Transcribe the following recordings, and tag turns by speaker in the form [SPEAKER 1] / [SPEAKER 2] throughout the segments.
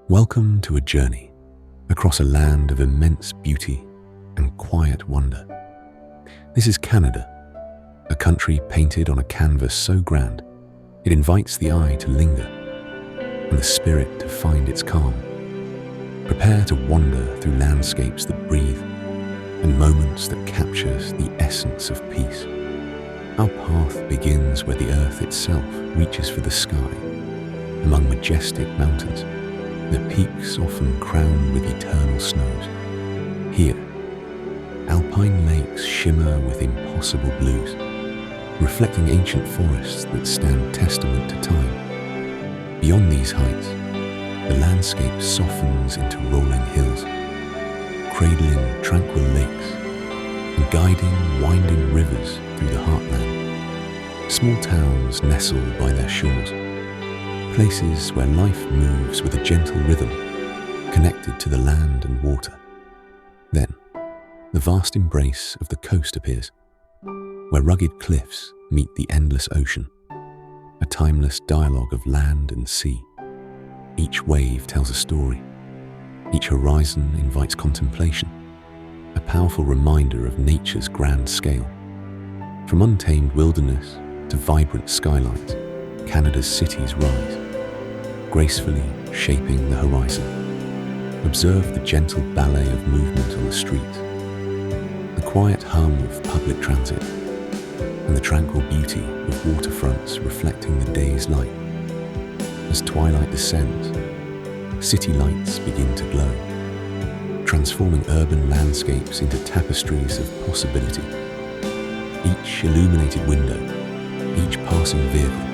[SPEAKER 1] Welcome to a journey across a land of immense beauty and quiet wonder. This is Canada, a country painted on a canvas so grand it invites the eye to linger and the spirit to find its calm. Prepare to wander through landscapes that breathe and moments that captures the essence of peace. Our path begins where the earth itself reaches for the sky, among majestic mountains, their peaks often crowned with eternal snows. Here, alpine lakes shimmer with impossible blues, reflecting ancient forests that stand testament to time. Beyond these heights, the landscape softens into rolling hills, cradling tranquil lakes and guiding winding rivers through the heartland. Small towns nestle by their shores, places where life moves with a gentle rhythm, connected to the land and water. Then, the vast embrace of the coast appears, where rugged cliffs meet the endless ocean, a timeless dialogue of land and sea. Each wave tells a story, each horizon invites contemplation, a powerful reminder of nature's grand scale. From untamed wilderness to vibrant skylines, Canada's cities rise, gracefully shaping the horizon. Observe the gentle ballet of movement on the streets, the quiet hum of public transit, and the tranquil beauty of waterfronts reflecting the day's light. As twilight descends, city lights begin to glow, transforming urban landscapes into tapestries of possibility. Each illuminated window, each passing vehicle,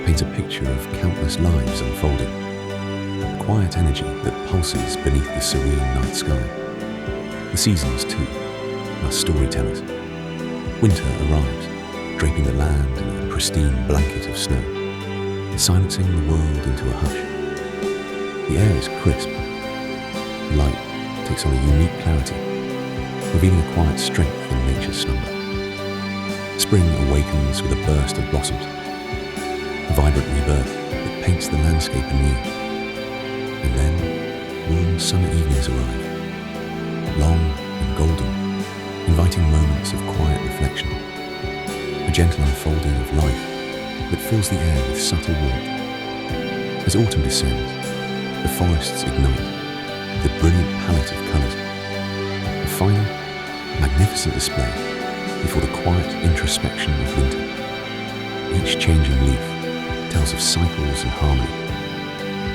[SPEAKER 1] paints a picture of countless lives unfolding, a quiet energy that pulses beneath the serene night sky. The seasons, too, are storytellers. Winter arrives, draping the land in a pristine blanket of snow, silencing the world into a hush. The air is crisp. Light takes on a unique clarity, revealing a quiet strength in nature's slumber. Spring awakens with a burst of blossoms, a vibrant rebirth that paints the landscape anew. And then, warm summer evenings arrive, long and golden, inviting moments of quiet reflection, a gentle unfolding of life that fills the air with subtle warmth. As autumn descends, the forests ignite with a brilliant palette of colours, a final, magnificent display before the quiet introspection of winter. Each changing leaf tells of cycles and harmony,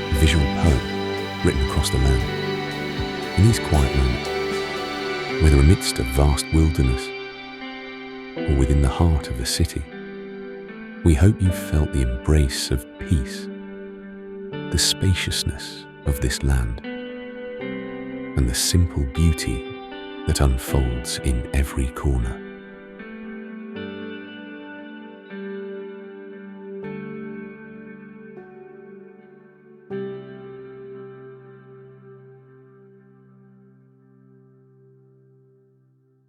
[SPEAKER 1] a visual poem written across the land. In these quiet moments, whether amidst a vast wilderness or within the heart of a city, we hope you felt the embrace of peace, the spaciousness of this land, and the simple beauty that unfolds in every corner.